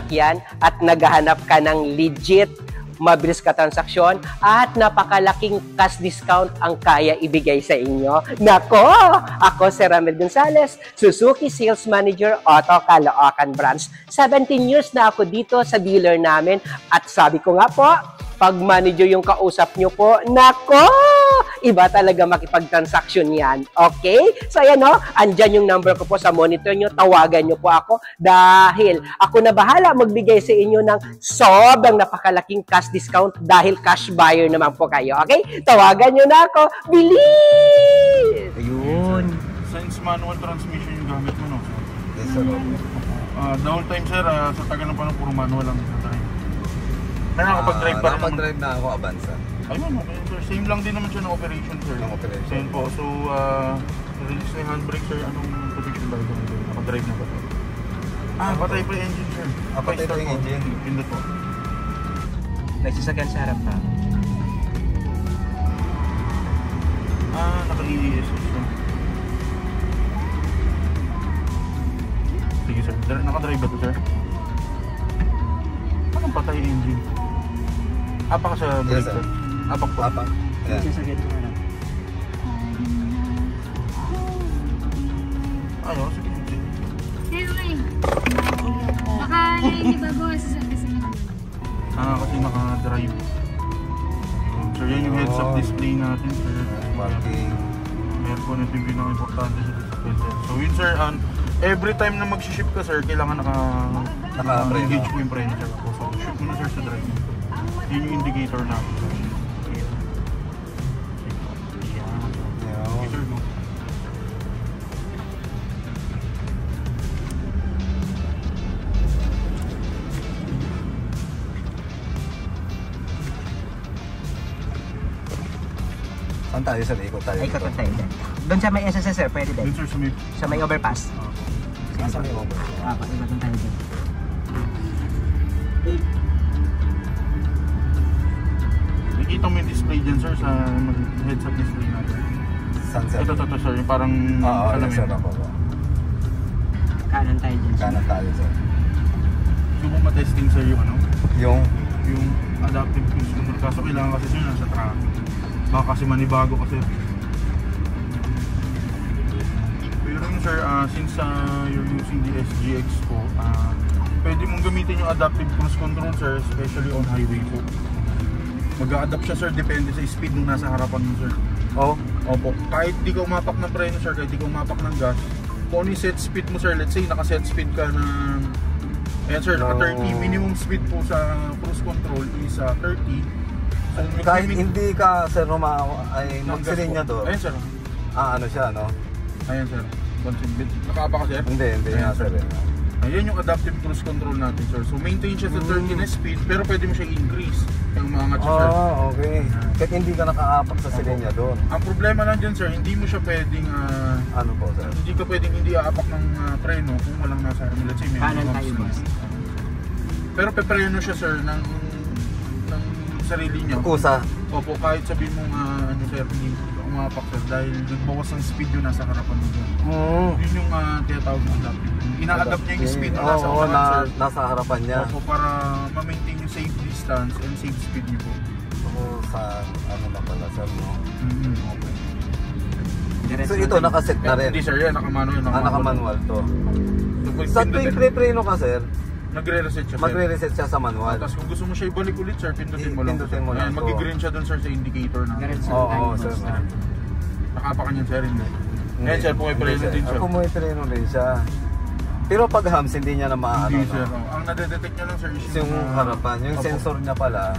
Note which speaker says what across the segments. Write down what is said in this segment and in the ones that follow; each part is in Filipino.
Speaker 1: sasakyan at naghahanap ka ng legit, mabilis ka transaksyon at napakalaking cash discount ang kaya ibigay sa inyo. Nako! Ako si Ramil Gonzales, Suzuki Sales Manager, Auto Caloocan Branch. 17 years na ako dito sa dealer namin at sabi ko nga po, pag manager yung kausap nyo po, nako! Iba talaga makipag-transaction yan. Okay? So ayan o, andyan yung number ko po sa monitor nyo. Tawagan nyo po ako dahil ako na bahala magbigay sa inyo ng sobrang napakalaking cash discount dahil cash buyer naman po kayo. Okay? Tawagan nyo na ako. Bilis!
Speaker 2: Ayun.
Speaker 3: Since manual transmission yung gamit mo, no?
Speaker 2: Yes, sir.
Speaker 3: The whole time, sir, sa tagal ng panahon, puro manual lang sa drive. Kaya nakapag-drive pa rin.
Speaker 2: Nakapag-drive na ako, Avanza.
Speaker 3: Ayun, okay, sir. Same lang din naman siya ng operation, sir.
Speaker 2: Ng operation.
Speaker 3: Same po. So, release na yung handbrake, sir. Anong position ba ito? Nakadrive na ba ito? Patay pa yung engine, sir.
Speaker 2: Patay pa yung engine.
Speaker 3: Pindot po.
Speaker 1: Nagsasakyan sa harap pa.
Speaker 3: Naka-ESS, sir. Sige, sir. Nakadrive ba ito, sir? Anong patay yung engine? Apa ka sa brake, sir? Apak po.
Speaker 2: Apak. Yeah.
Speaker 1: Nagsasakyan sa harap.
Speaker 3: Ayun, sige.
Speaker 4: Baka hindi ba boss?
Speaker 3: Kasi naka-drive. So yan yung heads-up display natin, sir.
Speaker 2: Parking.
Speaker 3: Meron po natin yung pinaka-importante sa sasakyan, sir. So yun, sir, every time na mag-ship ka, sir, kailangan naka-engage mo yung preno, sir. So shoot mo na, sir, sa drive. Yun yung indicator natin, sir. Okay, sir, no?
Speaker 2: Saan tayo, sir? Ikot tayo.
Speaker 1: Ikot tayo dyan. Doon sa may SSS, sir, pwede din.
Speaker 3: Yun, sir,
Speaker 1: Sa may overpass.
Speaker 2: Saan may overpass?
Speaker 1: Ikot tayo dyan.
Speaker 3: Nakikita mo yung display dyan, sir, sa heads-up display natin.
Speaker 2: Saan, sir?
Speaker 3: Ito, sir, yung parang
Speaker 2: yes, sir, ako.
Speaker 1: Kanan tayo dyan.
Speaker 2: Kanan tayo, sir.
Speaker 3: Gusto mo matesting, sir, yung ano?
Speaker 2: Yung
Speaker 3: adaptive cruise control. Kaso kailangan kasi, sir, nasa traffic. Baka kasi manibago kasi. Pero yun, sir, since you're using the SGX po, pwede mong gamitin yung adaptive cruise control, sir, especially on highway po. Mag-a-adapt siya, sir, depende sa speed nung nasa harapan mo, sir.
Speaker 2: Oh?
Speaker 3: Opo. Kahit di ka umapak ng preno, sir, kahit di ka umapak ng gas, kung ano yung set speed mo, sir, let's say naka-set speed ka ng ayan, sir, naka-30, minimum speed po sa cruise control is 30. So,
Speaker 2: kahit hindi ka, sir, magsilinya to.
Speaker 3: Ayan, sir.
Speaker 2: Ano siya, no?
Speaker 3: Ayan, sir. Nakaapa ka, sir?
Speaker 2: Hindi nga, sir.
Speaker 3: Ayan yung adaptive cruise control natin, sir. So maintain siya sa 30 na speed, pero pwede mo siya i-increase yung mga siya, sir.
Speaker 2: Okay. Kahit hindi ka nakaapak sa silinya doon.
Speaker 3: Ang problema lang dyan, sir, hindi mo siya pwedeng
Speaker 2: ano po, sir?
Speaker 3: hindi ka pwedeng hindi aapak ng preno kung walang nasa let's say may
Speaker 1: kanan tayo, boss.
Speaker 3: Pero pepreno siya, sir, ng sarili niya.
Speaker 2: Kusa.
Speaker 3: Opo, kahit sabihin mo ano, sir, hindi umapak, sir, dahil nagbawas ng speed yung nasa harapan mo dyan. Yun yung tinatawag ng adaptive. Ina-adapt niya yung speed na nasa harapan, sir.
Speaker 2: Nasa harapan niya.
Speaker 3: Opo, para ma-maintain yung safe distance and safe speed niyo po.
Speaker 2: Sa ano na pala, sir, no?
Speaker 3: Okay.
Speaker 2: So ito, nakaset na rin?
Speaker 3: Hindi, sir, yan, nakamanual.
Speaker 2: Nakamanual to. Sa tuwing pre-preno ka, sir,
Speaker 3: magre-reset siya, sir.
Speaker 2: Magre-reset siya sa manual.
Speaker 3: Tapos kung gusto mo siya ibalik ulit, sir, pindutin mo lang.
Speaker 2: Pindutin mo lang.
Speaker 3: Mag-green siya dun, sir, sa indicator na.
Speaker 2: Oo, sir.
Speaker 3: Nakapakan yan, sir, hindi. Ngayon, sir, pumipreno din siya.
Speaker 2: Pumipreno din siya. Pero pag hams, hindi niya na maano.
Speaker 3: Hindi, sir. Ang nadedetect niya lang, sir, is
Speaker 2: yung harapan. Yung sensor niya pala,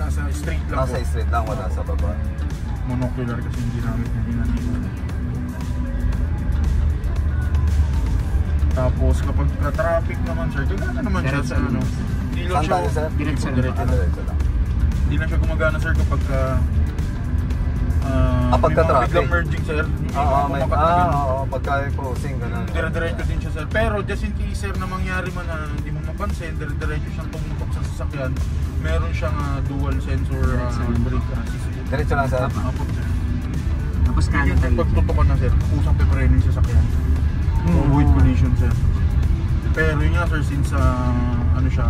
Speaker 3: nasa straight lang.
Speaker 2: Nasa straight lang, wala sa baba.
Speaker 3: Monocular kasi hindi namin Tapos kapag ka-traffic naman, sir, gagana naman siya sa ano. Hindi lang siya,
Speaker 2: sir?
Speaker 3: diretso lang. Hindi lang siya gumagana, sir, kapag
Speaker 2: pagka-traffic.
Speaker 3: Biglang merging, sir.
Speaker 2: Pagka-crossing, gano'n.
Speaker 3: Dire-diretso din siya, sir. Pero just in case, sir, na mangyari man na hindi mo mapansin, dire-diretso siyang tumutok sa sasakyan, meron siyang dual sensor brake assist.
Speaker 2: Diretso lang, sir?
Speaker 1: Tapos kanan tayo.
Speaker 3: Pag tutukan na, sir, kusang pepreno yung sasakyan. Avoid collision, sir. Pero yun nga sir, since ano siya,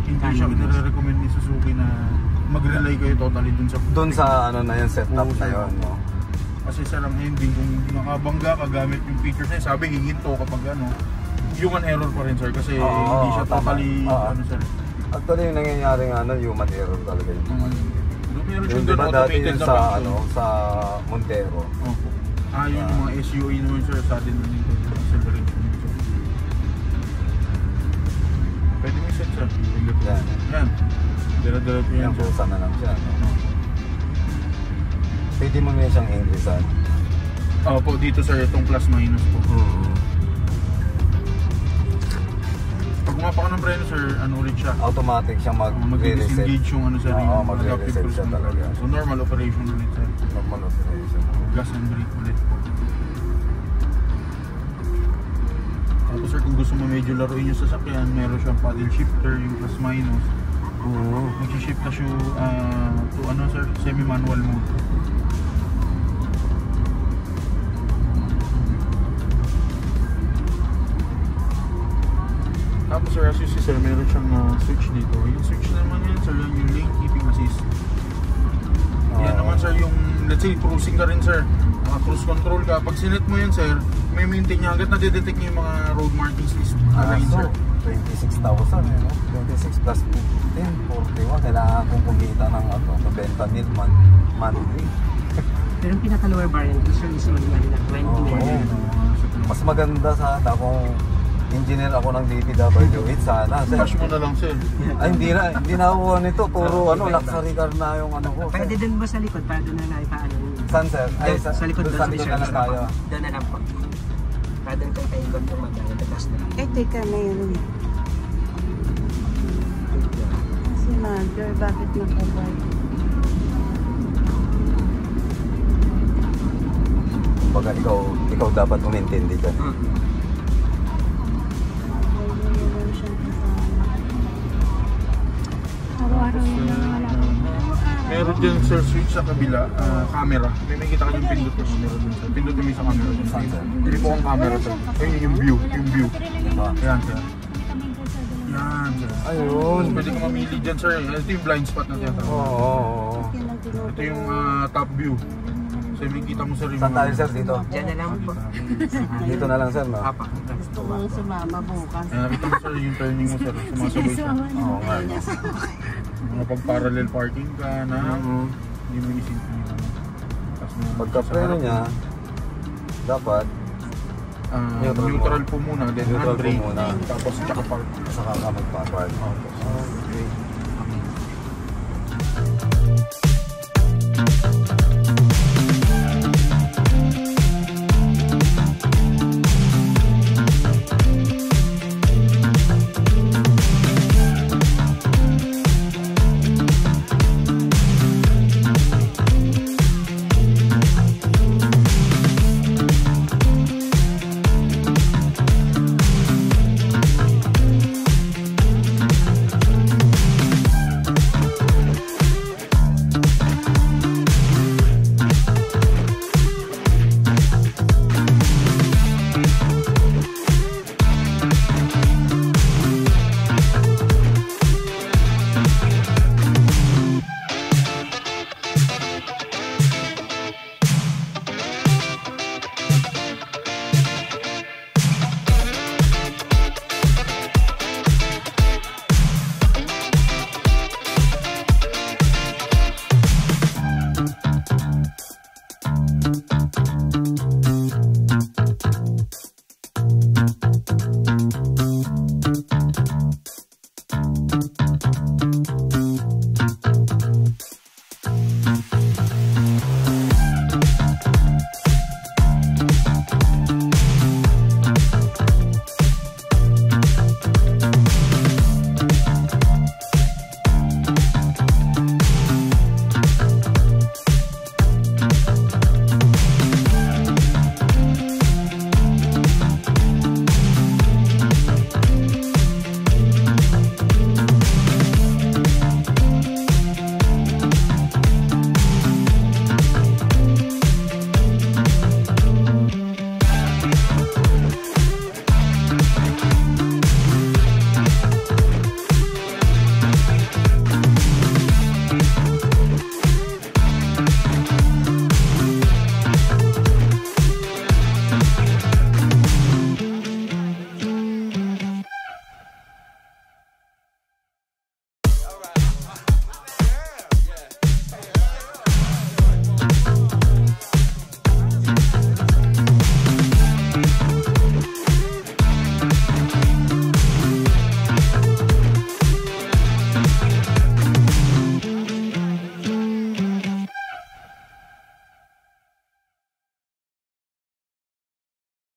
Speaker 3: hindi siya nire-recommend ni Suzuki na mag-rely kayo totally dun sa
Speaker 2: ano na yun, setup
Speaker 3: Oo,
Speaker 2: na
Speaker 3: sir.
Speaker 2: yun, no?
Speaker 3: Kasi sir, ang handling, kung nakabangga ka gamit yung features niya, sabi hihinto kapag ano, human error pa rin sir, kasi
Speaker 2: Oo,
Speaker 3: hindi siya
Speaker 2: tama.
Speaker 3: totally,
Speaker 2: Oo.
Speaker 3: ano sir.
Speaker 2: Actually, yung nangyayari nga, human error talaga yun.
Speaker 3: Meron
Speaker 2: Yung
Speaker 3: siyang
Speaker 2: diba
Speaker 3: ganun
Speaker 2: dati
Speaker 3: automated
Speaker 2: yun
Speaker 3: na
Speaker 2: sa,
Speaker 3: function.
Speaker 2: ano, sa Montero.
Speaker 3: Opo. Yun yung mga SUA naman sir, sudden na nito, acceleration yun sir. Pwede mo set sir.
Speaker 2: Yan.
Speaker 3: Yan. Dala-dala ko yan
Speaker 2: Yan,
Speaker 3: sir.
Speaker 2: busan na lang siya, no? Pwede mo nga siyang ingresan.
Speaker 3: Opo, dito sir, itong plus minus po. Pag umapa ka ng preno sir, ano ulit siya?
Speaker 2: Automatic siyang mag-reset.
Speaker 3: Mag-disengage yung ano sir,
Speaker 2: Oo,
Speaker 3: yung
Speaker 2: mag-reset
Speaker 3: adaptive cruise
Speaker 2: siya
Speaker 3: control.
Speaker 2: talaga.
Speaker 3: So normal operation ulit sir.
Speaker 2: Normal operation.
Speaker 3: Gas and brake ulit po. Tapos sir, kung gusto mo medyo laruin yung sasakyan, meron siyang paddle shifter, yung plus minus. Mag-shift na siya to ano sir, semi-manual mode. Tapos sir, as you see sir, meron siyang switch dito. Yung switch naman yan sir, yung lane keeping assist. Yan naman sir, yung let's say cruising ka rin sir, cruise control ka. Pag sinet mo yan sir, may maintain niya hanggat na-detect niya yung mga road markings list. Align sir.
Speaker 2: 26,000 eh, no? 26 plus 15, 41. Kailangan akong kumita ng mabenta nil monthly.
Speaker 1: Pero yung pinaka-lower variant, sir, is only na 20 million.
Speaker 2: Mas maganda sana kung engineer ako ng DPWH sana.
Speaker 3: Cash mo na lang sir.
Speaker 2: Ay, hindi na ako nito. Puro luxury car na yung ano ko.
Speaker 1: Pwede din ba sa likod para doon na naipaano?
Speaker 2: Saan sir? Ay,
Speaker 1: Sa likod doon
Speaker 2: sa
Speaker 1: sa
Speaker 2: likod
Speaker 1: reserve
Speaker 2: na lang tayo.
Speaker 1: Doon na lang po. Para doon kayo paikot yung magdala. Tapos na.
Speaker 5: Teka, mayroon. Si Mother, bakit nakabay?
Speaker 2: Baga ikaw dapat umintindi dyan.
Speaker 5: Mayroon siyang kasama. Araw-araw yun lang wala ko.
Speaker 3: Meron dyan sir, switch sa kabila, camera. May kita kanyang pindot ko. Meron dyan sir. Pindot kami sa camera. Hindi po ang camera sir. Ayun yung view. Ayan sir. Yan sir.
Speaker 2: Ayun.
Speaker 3: Pwede ka mamili dyan sir. Ito yung blind spot na tinatawag.
Speaker 2: Oo.
Speaker 5: Yan ang
Speaker 3: Ito yung top view. So may kita mo sir yung
Speaker 2: Saan tayo sir dito?
Speaker 1: Diyan na lang po.
Speaker 2: Dito na lang sir, no?
Speaker 1: Apa.
Speaker 5: Gusto kong sumama bukas.
Speaker 3: Ayan, nakita mo sir yung turning mo sir. Sumasabay siya.
Speaker 2: Oo nga.
Speaker 3: Mga pag-parallel parking ka na hindi mo isipin yun. Tapos
Speaker 2: Pagka-preno niya, dapat
Speaker 3: neutral po muna, then
Speaker 2: Neutral po
Speaker 3: handbrake,
Speaker 2: muna.
Speaker 3: tapos tsaka park.
Speaker 2: saka ka magpa-park.
Speaker 3: Okay.